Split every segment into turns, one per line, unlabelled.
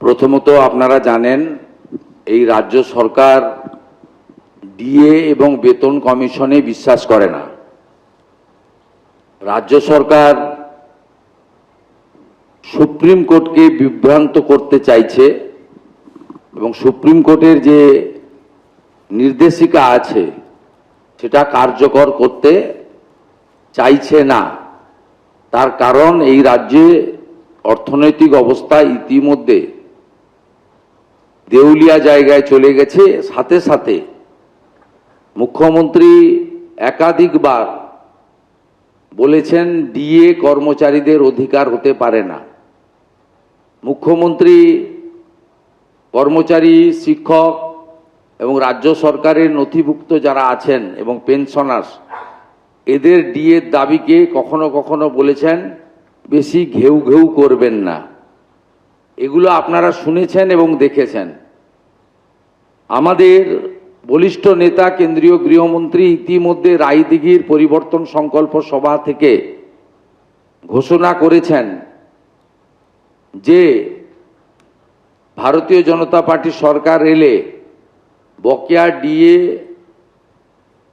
প্রথমত আপনারা জানেন এই রাজ্য সরকার ডিএ এবং বেতন কমিশনে বিশ্বাস করে না। রাজ্য সরকার সুপ্রিম কোর্টকে বিভ্রান্ত করতে চাইছে এবং সুপ্রিম কোর্টের যে নির্দেশিকা আছে সেটা কার্যকর করতে চাইছে না। তার কারণ এই রাজ্যে অর্থনৈতিক অবস্থা ইতিমধ্যে দেউলিয়া জায়গায় চলে গেছে। সাথে সাথে মুখ্যমন্ত্রী একাধিকবার বলেছেন ডিএ কর্মচারীদের অধিকার হতে পারে না। মুখ্যমন্ত্রী কর্মচারী, শিক্ষক এবং রাজ্য সরকারের নথিভুক্ত যারা আছেন এবং পেনশনার্স এদের ডিএর দাবিকে কখনো কখনো বলেছেন বেশি ঘেউ ঘেউ করবেন না। এগুলো আপনারা শুনেছেন এবং দেখেছেন। আমাদের বলিষ্ঠ নেতা কেন্দ্রীয় গৃহমন্ত্রী ইতিমধ্যে রায়দিঘির পরিবর্তন সংকল্প সভা থেকে ঘোষণা করেছেন যে ভারতীয় জনতা পার্টি সরকার এলে বকেয়া ডিএ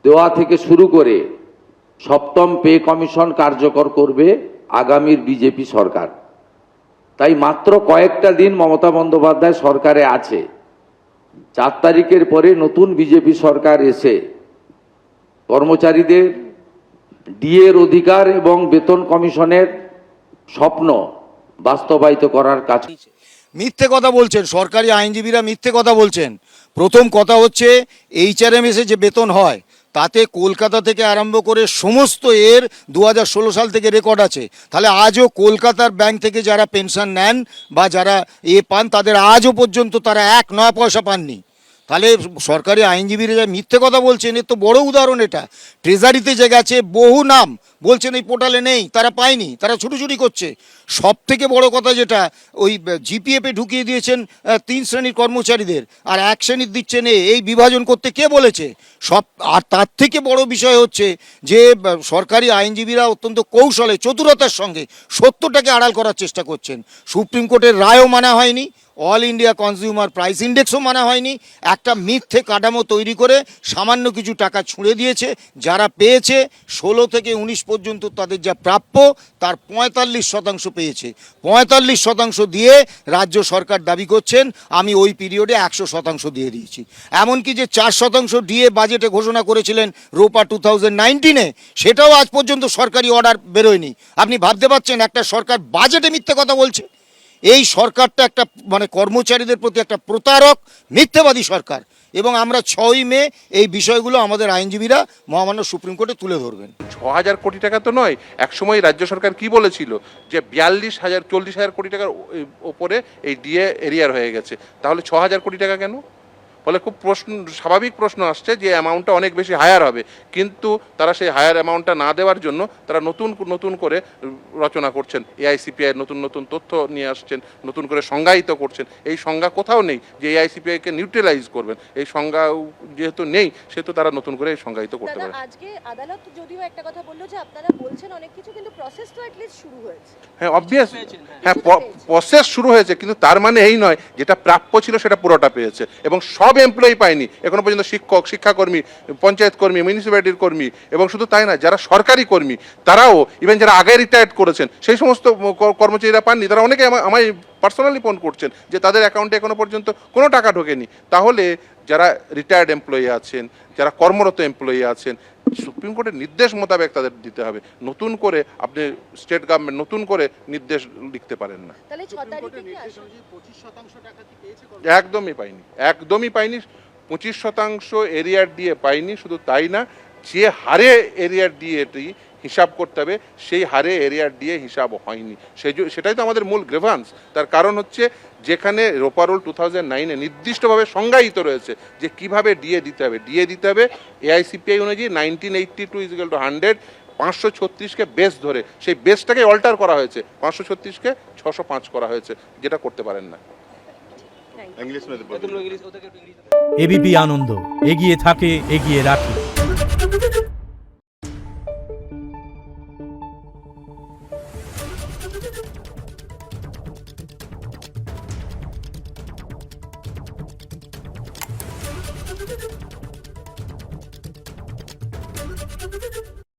দেওয়া থেকে শুরু করে সপ্তম পে কমিশন কার্যকর করবে আগামীর বিজেপি সরকার। তাই মাত্র কয়েকটা দিন মমতা বন্দ্যোপাধ্যায় সরকারে আছে। 4 তারিখের পরে নতুন বিজেপি সরকার এসে কর্মচারীদের ডিএর অধিকার এবং বেতন কমিশনের স্বপ্ন বাস্তবায়িত করার কাজ।
মিথ্যে কথা বলছেন, সরকারি আইনজীবীরা মিথ্যে কথা বলছেন। প্রথম কথা হচ্ছে এইচআরএমএসে যে বেতন হয় তাতে কলকাতা থেকে আরম্ভ করে সমস্ত এর 2016 সাল থেকে রেকর্ড আছে। তাহলে আজও কলকাতার ব্যাংক থেকে যারা পেনশন নেন বা যারা পান তাদের আজও পর্যন্ত তারা 1 পয়সা পাননি। তাহলে সরকারি আইনজীবীরা যা মিথ্যে কথা বলছেন এর তো বড় উদাহরণ এটা। ট্রেজারিতে যে গেছে বহু নাম বলছেন এই পোর্টালে নেই, তারা পায়নি, তারা ছুটোছুটি করছে। সব থেকে বড় কথা যেটা ওই জিপিএফে ঢুকিয়ে দিয়েছেন 3 শ্রেণীর কর্মচারীদের আর 1 শ্রেণীর দিচ্ছেন এই বিভাজন করতে কে বলেছে? সব আর তার থেকে বড় বিষয় হচ্ছে যে সরকারি আইনজীবীরা অত্যন্ত কৌশলে চতুরতার সঙ্গে সত্যটাকে আড়াল করার চেষ্টা করছেন। সুপ্রিম কোর্টের রায়ও মানা হয়নি, অল ইন্ডিয়া কনজিউমার প্রাইস ইন্ডেক্সও মানা হয়নি। একটা মিথ্যে কাঠামো তৈরি করে সামান্য কিছু টাকা ছুঁড়ে দিয়েছে। যারা পেয়েছে 16 থেকে 19 পর্যন্ত তাদের যা প্রাপ্য তার 45% পেয়েছে। 45% দিয়ে রাজ্য সরকার দাবি করছেন আমি ওই পিরিয়ডে 100% দিয়ে দিয়েছি। এমনকি যে 4% ডিএ বাজেটে ঘোষণা করেছিলেন রোপা 2019-এ সেটাও আজ পর্যন্ত সরকারি অর্ডার বেরোয়নি। আপনি ভাবতে পারছেন একটা সরকার বাজেটে মিথ্যে কথা বলছে? এই সরকারটা একটা মানে কর্মচারীদের প্রতি একটা প্রতারক মিথ্যেবাদী সরকার। এবং আমরা 6ই মে এই বিষয়গুলো আমাদের আইনজীবীরা মহামান্য সুপ্রিম কোর্টে তুলে ধরবেন।
6,000 কোটি টাকা তো নয়। একসময় রাজ্য সরকার কি বলেছিল যে 40,000 কোটি টাকার ওপরে এই ডিএ এরিয়ার হয়ে গেছে। তাহলে 6,000 কোটি টাকা কেন? ফলে খুব স্বাভাবিক প্রশ্ন আসছে যে অ্যামাউন্টটা অনেক বেশি হায়ার হবে, কিন্তু তারা সেই হায়ার অ্যামাউন্টটা না দেওয়ার জন্য তারা নতুন করে রচনা করছেন। এআইসিপিআই নতুন তথ্য নিয়ে আসছেন, নতুন করে সংজ্ঞায়িত করছেন। এই সংজ্ঞা কোথাও নেই যে এআইসিপিআইকে নিউট্রালাইজ করবেন। এই সংজ্ঞা যেহেতু নেই সেহেতু তারা নতুন করে এই সংজ্ঞায়িত করতে পারে।
আজকে আদালত যদিও একটা কথা বললো যে আপনারা বলছেন অনেক কিছু, কিন্তু প্রসেস তো অ্যাট লিস্ট শুরু হয়েছে।
হ্যাঁ, অবভিয়াস, হ্যাঁ প্রসেস শুরু হয়েছে, কিন্তু তার মানে এই নয় যেটা প্রাপ্য ছিল সেটা পুরোটা পেয়েছে। এবং সব এমপ্লয়ি পায়নি এখনো পর্যন্ত। শিক্ষক, শিক্ষাকর্মী, পঞ্চায়েত কর্মী, মিউনিসিপ্যালিটির কর্মী, এবং শুধু তাই না, যারা সরকারি কর্মী তারাও, ইভেন যারা আগে রিটায়ার্ড করেছেন সেই সমস্ত কর্মচারীরা পাননি। তারা অনেকে আমায় পার্সোনালি ফোন করছেন যে তাদের অ্যাকাউন্টে এখনো পর্যন্ত কোনো টাকা ঢোকেনি। তাহলে যারা রিটায়ার্ড এমপ্লয়ি আছেন, যারা কর্মরত এমপ্লয়ি আছেন, সুপ্রিম কোর্টের নির্দেশ মোতাবেক তাদের দিতে হবে। নতুন করে আপনি স্টেট গভর্নমেন্ট নতুন করে নির্দেশ লিখতে পারেন না। একদমই পাইনি। 25% এরিয়ার দিয়ে পাইনি। শুধু তাই না, যে হারে এরিয়ার দিয়ে হিসাব করতে হবে সেই হারে এরিয়ার দিয়ে হিসাব হয়নি। সেটাই তো আমাদের মূল গ্রেভান্স। তার কারণ হচ্ছে যেখানে রোপা রুল 2009-এ নির্দিষ্টভাবে সংজ্ঞায়িত রয়েছে যে কিভাবে ডিএ দিতে হবে এআইসিপিআই অনুযায়ী 1982 = 100, 536-কে বেস ধরে সেই বেসটাকে অল্টার করা হয়েছে, 536-কে 605 করা হয়েছে, যেটা করতে পারেন না।
এবিপি আনন্দ এগিয়ে থাকে, এগিয়ে রাখে।